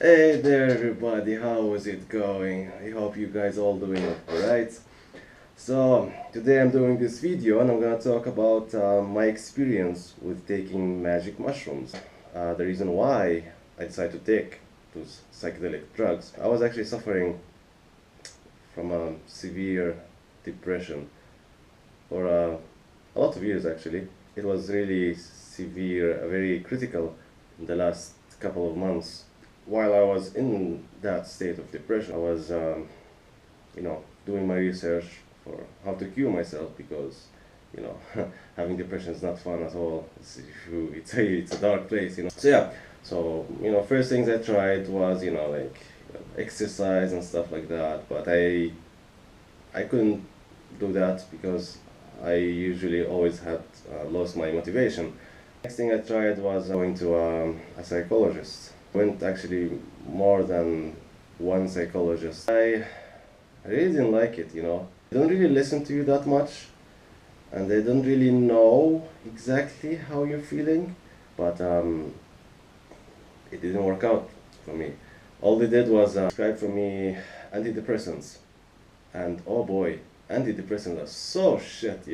Hey there everybody, how is it going? I hope you guys all doing alright. So today I'm doing this video and I'm gonna talk about my experience with taking magic mushrooms. The reason why I decided to take those psychedelic drugs. I was actually suffering from a severe depression for a lot of years actually. It was really severe, very critical in the last couple of months. While I was in that state of depression, I was, doing my research for how to cure myself because, you know, having depression is not fun at all. It's a dark place. So yeah, first things I tried was, exercise and stuff like that, but I couldn't do that because I usually always had lost my motivation. Next thing I tried was going to a psychologist. Went actually more than one psychologist. I really didn't like it. They don't really listen to you that much and they don't really know exactly how you're feeling, but it didn't work out for me. All they did was prescribe for me antidepressants, and oh boy, antidepressants are so shit.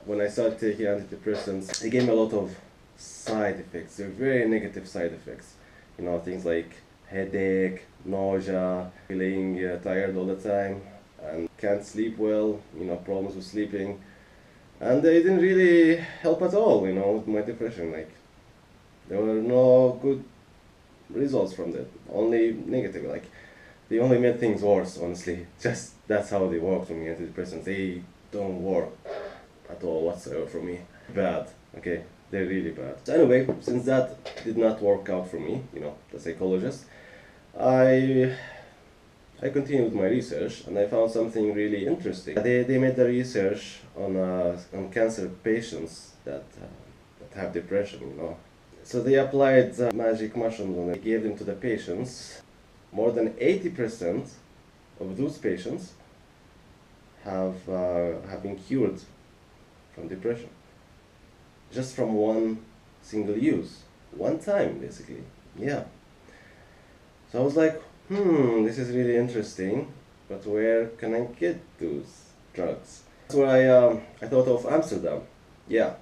When I started taking antidepressants, they gave me a lot of side effects. They're very negative side effects. Things like headache, nausea, feeling tired all the time, and can't sleep well, problems with sleeping. And they didn't really help at all, with my depression. Like, there were no good results from that, only negative. Like, they only made things worse, honestly. Just, that's how they work for me, antidepressants. They don't work at all whatsoever for me. Bad, okay? They're really bad. So anyway, since that did not work out for me, the psychologist, I continued my research and I found something really interesting. They made the research on cancer patients that have depression. So they applied magic mushrooms and they gave them to the patients. More than 80% of those patients have been cured from depression. Just from one single use. One time, basically. Yeah. So I was like, this is really interesting, but where can I get those drugs? That's where I thought of Amsterdam. Yeah.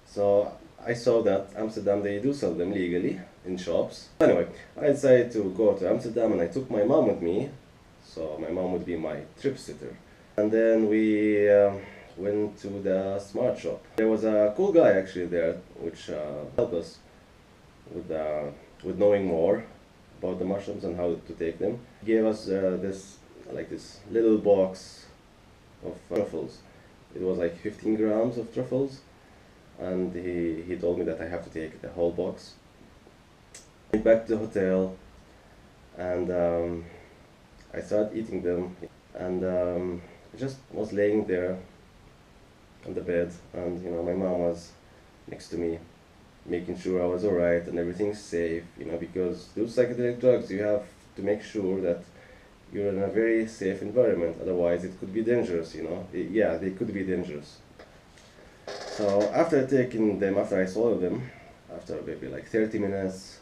So I saw that Amsterdam, they do sell them legally in shops. Anyway, I decided to go to Amsterdam and I took my mom with me. So my mom would be my trip sitter. And then we went to the smart shop. There was a cool guy actually there, which helped us with knowing more about the mushrooms and how to take them. He gave us this little box of truffles. It was like 15 grams of truffles, and he told me that I have to take the whole box. I went back to the hotel, and I started eating them, and I just was laying there on the bed, and my mom was next to me, making sure I was alright and everything's safe, because those psychedelic drugs, you have to make sure that you're in a very safe environment, otherwise it could be dangerous, yeah, they could be dangerous. So after taking them, after I swallowed them, after maybe like 30 minutes,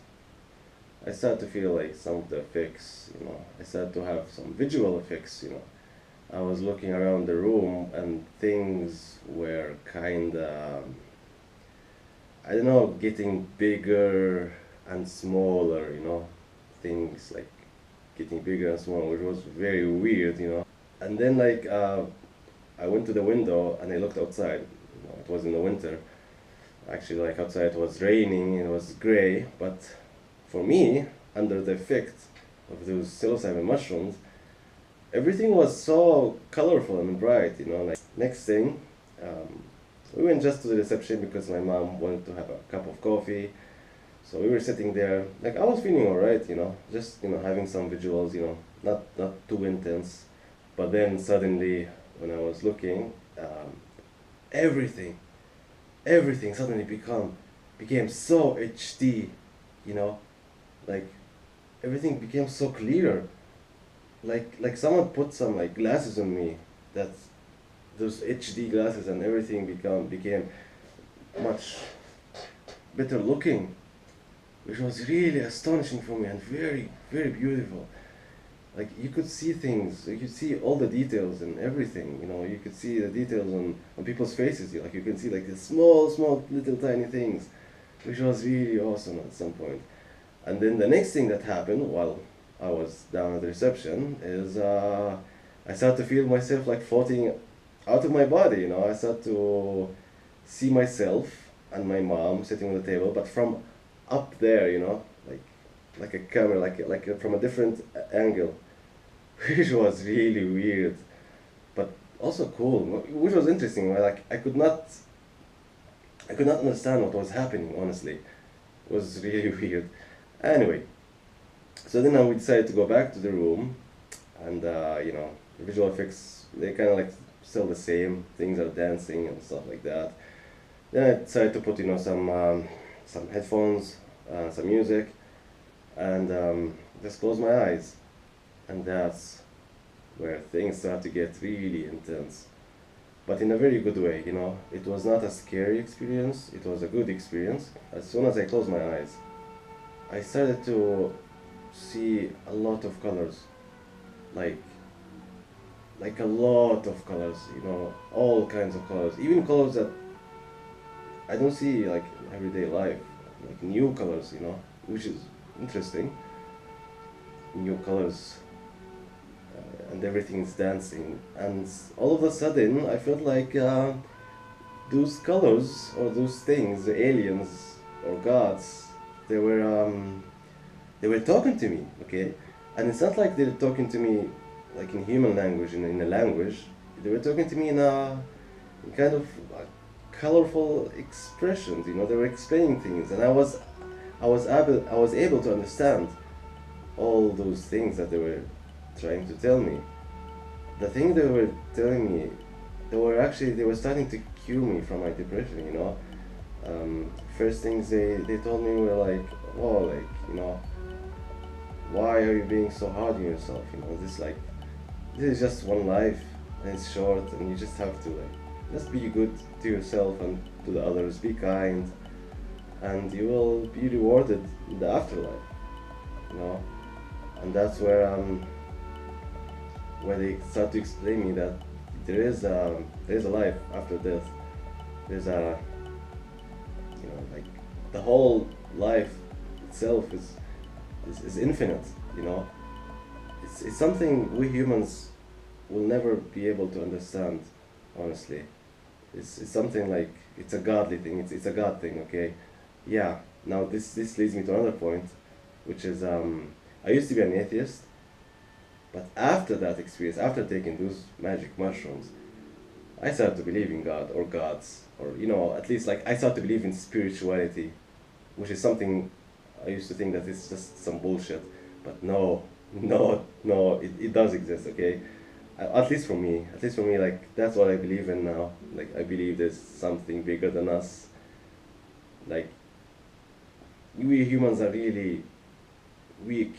I started to feel like some of the effects, I started to have some visual effects. I was looking around the room and things were kinda, I don't know, getting bigger and smaller, things like getting bigger and smaller, which was very weird. And then I went to the window and I looked outside. It was in the winter. Actually, like outside it was raining, it was gray, but for me, under the effect of those psilocybin mushrooms, everything was so colorful and bright. Like, next thing, we went just to the reception because my mom wanted to have a cup of coffee. So we were sitting there, like I was feeling alright, just having some visuals, not too intense. But then suddenly, when I was looking, everything suddenly became so HD, like everything became so clear. Like someone put some like glasses on me, that those HD glasses, and everything became much better looking. which was really astonishing for me and very, very beautiful. Like you could see things, you could see all the details and everything, you know, you could see the details on people's faces, like you can see like the small, small, little tiny things, which was really awesome at some point. And then the next thing that happened while I was down at the reception is I started to feel myself like floating out of my body, you know, I started to see myself and my mom sitting on the table, but from up there, you know, like a camera, like from a different angle, which was really weird, but also cool, which was interesting. Like I could not understand what was happening. Honestly, it was really weird. Anyway, so then we decided to go back to the room, and you know, visual effects they kind of like still the same. Things are dancing and stuff like that. Then I decided to put some headphones, some music, and just close my eyes, and that's where things start to get really intense. But in a very good way, you know. It was not a scary experience, it was a good experience. As soon as I closed my eyes, I started to see a lot of colors. Like like a lot of colors, you know, all kinds of colors. Even colors that I don't see like in everyday life. Like new colors, you know, which is interesting. New colors and everything's dancing, and all of a sudden I felt like those colors or those things, the aliens or gods, they were they were talking to me, okay, and it's not like they're talking to me like in human language, in a language. They were talking to me in kind of colorful expressions, you know. They were explaining things, and I was able to understand all those things that they were trying to tell me. The thing they were telling me, they were starting to cure me from my depression, you know. First things they told me were like, oh, like, you know, why are you being so hard on yourself? You know, this is just one life and it's short, and you just have to like just be good to yourself and to the others, be kind, and you will be rewarded in the afterlife, you know. And that's where they start to explain me that there is a life after death. There's a, you know, like the whole life itself is infinite, you know. It's something we humans will never be able to understand, honestly. It's something like, it's a godly thing, it's a God thing, okay? Yeah, now this leads me to another point, which is I used to be an atheist, but after that experience, after taking those magic mushrooms, I started to believe in God or gods, or, you know, at least like I started to believe in spirituality, which is something I used to think that it's just some bullshit, but no, no, it does exist, okay? At least for me, like that's what I believe in now. Like I believe there's something bigger than us. Like we humans are really weak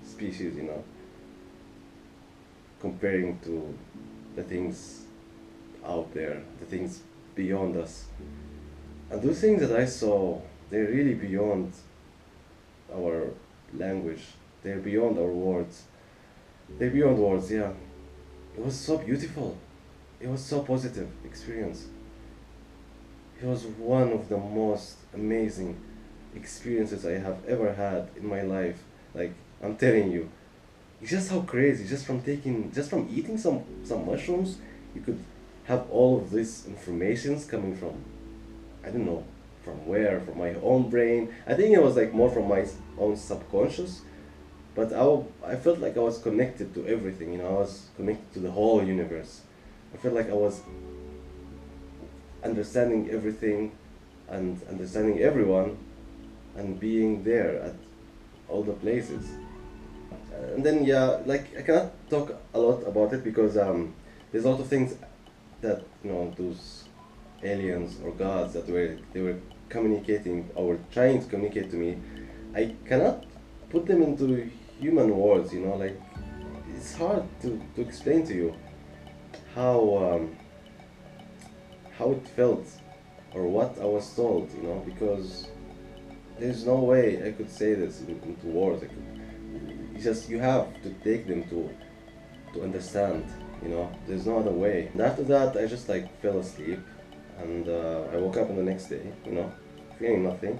species, you know, comparing to the things out there, the things beyond us. And those things that I saw, they're really beyond our language. They're beyond our words. They're beyond words, yeah. It was so beautiful. It was so positive experience. It was one of the most amazing experiences I have ever had in my life. Like I'm telling you, it's just how crazy. Just from eating some mushrooms, you could have all of these informations coming from, I don't know, from where, from my own brain. I think it was like more from my own subconscious. But I felt like I was connected to everything, you know, I was connected to the whole universe. I felt like I was understanding everything and understanding everyone and being there at all the places. And then, yeah, like I cannot talk a lot about it because there's a lot of things that, you know, those aliens or gods that they were communicating or trying to communicate to me. I cannot put them into human words, you know, like it's hard to explain to you how how it felt or what I was told, you know, because there's no way I could say this into words. It's just you have to take them to understand, you know. There's no other way. And after that, I just like fell asleep, and I woke up on the next day, you know, feeling nothing.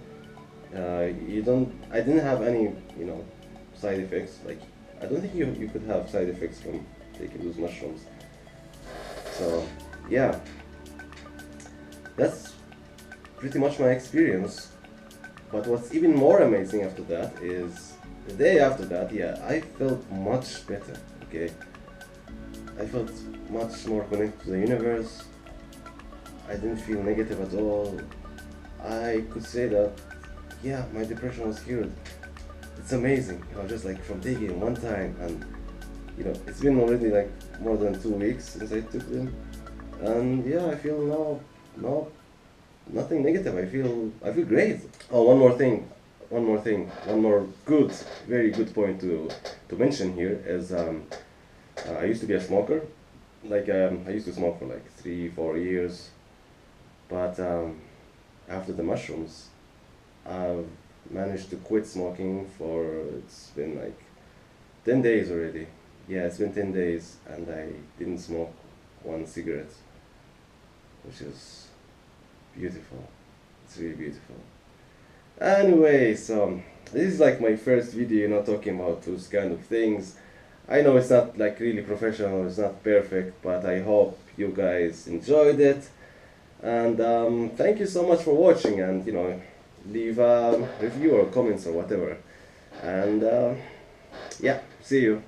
I didn't have any, you know, side effects. Like, I don't think you could have side effects from taking those mushrooms. So, yeah, that's pretty much my experience. But what's even more amazing after that is the day after that, yeah, I felt much better, okay? I felt much more connected to the universe. I didn't feel negative at all. I could say that, yeah, my depression was cured. It's amazing, you know, just like from taking it one time, and you know, it's been already like more than 2 weeks since I took them, and yeah, I feel now nothing negative. I feel great. Oh, one more good, very good point to mention here is I used to be a smoker. Like I used to smoke for like 3 4 years, but after the mushrooms, I've managed to quit smoking for, it's been like 10 days already. Yeah, it's been 10 days and I didn't smoke one cigarette, which is beautiful. It's really beautiful. Anyway, so this is like my first video, you know, talking about those kind of things. I know it's not like really professional, it's not perfect, but I hope you guys enjoyed it. And thank you so much for watching, and you know, leave a review or comments or whatever. And yeah, see you.